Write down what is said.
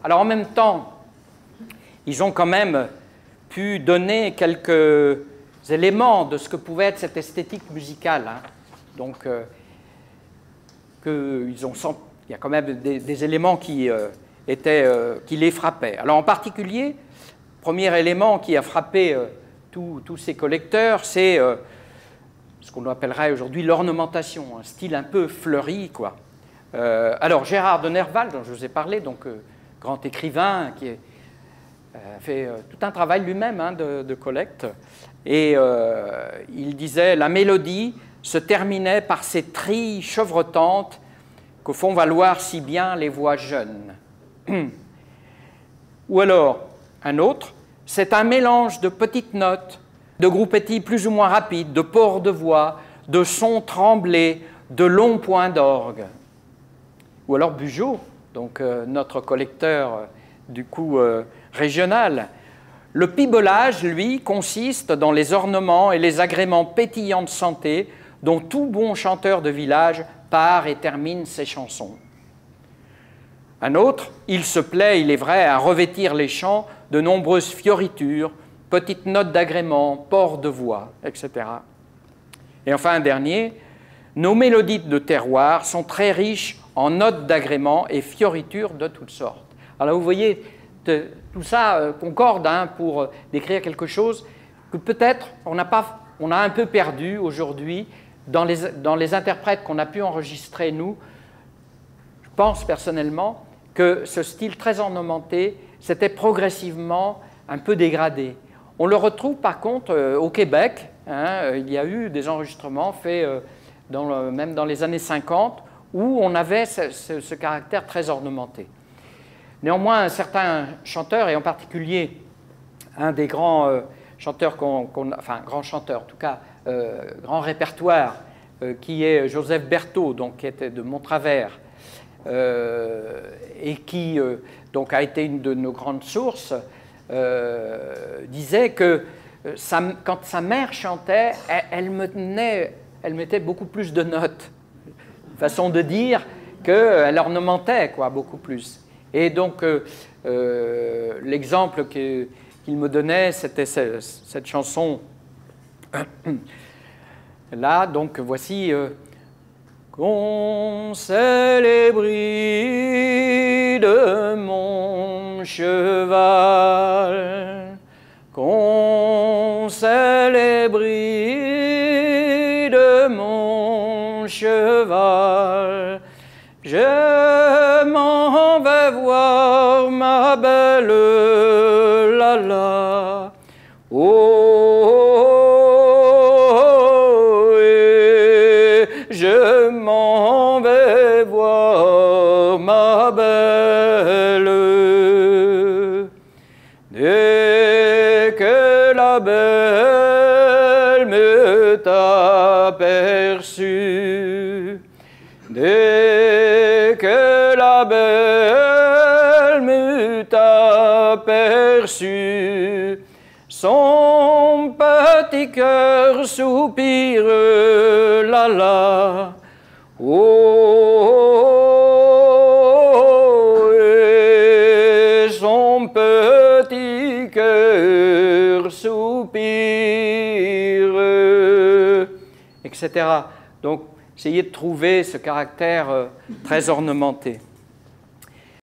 Alors en même temps, ils ont quand même pu donner quelques éléments de ce que pouvait être cette esthétique musicale. Hein. Donc, il y a quand même des éléments qui les frappaient. Alors en particulier, le premier élément qui a frappé tous ces collecteurs, c'est ce qu'on appellerait aujourd'hui l'ornementation, un style un peu fleuri, quoi. Alors Gérard de Nerval, dont je vous ai parlé, donc grand écrivain qui a fait tout un travail lui-même hein, de collecte, et il disait « La mélodie se terminait par ces trilles chevrotantes que font valoir si bien les voix jeunes. » Ou alors, un autre, « C'est un mélange de petites notes, de groupetis plus ou moins rapides, de ports de voix, de sons tremblés, de longs points d'orgue. » Ou alors Bugeaud, donc notre collecteur du coup régional. Le pibolage, lui, consiste dans les ornements et les agréments pétillants de santé dont tout bon chanteur de village part et termine ses chansons. Un autre, il se plaît, il est vrai, à revêtir les chants de nombreuses fioritures, petites notes d'agrément, ports de voix, etc. Et enfin un dernier, nos mélodies de terroir sont très riches en notes d'agrément et fioritures de toutes sortes. Alors vous voyez, tout ça concorde hein, pour décrire quelque chose que peut-être on a un peu perdu aujourd'hui dans les interprètes qu'on a pu enregistrer, nous. Je pense personnellement que ce style très ornementé s'était progressivement un peu dégradé. On le retrouve par contre au Québec. Hein, il y a eu des enregistrements faits même dans les années 50 où on avait ce caractère très ornementé. Néanmoins, certains chanteurs, et en particulier un des grands chanteurs, enfin grand chanteur, en tout cas grand répertoire, qui est Joseph Berthaud, donc, qui était de Montravers, et qui donc, a été une de nos grandes sources, disait que quand sa mère chantait, elle mettait beaucoup plus de notes. Façon de dire qu'elle ornementait quoi, beaucoup plus. Et donc, l'exemple qu'il me donnait, c'était cette chanson. Là, donc, voici qu'on célébrit de mon cheval, qu'on célébrit de mon cheval, je m'en vais voir ma belle Lala. Oh, je m'en vais voir ma belle. Dès que la belle m'eut aperçu, dès que la belle m'eut aperçu, son petit cœur soupire, la la. Oh, et son petit cœur soupire, etc. Donc, essayez de trouver ce caractère très ornementé.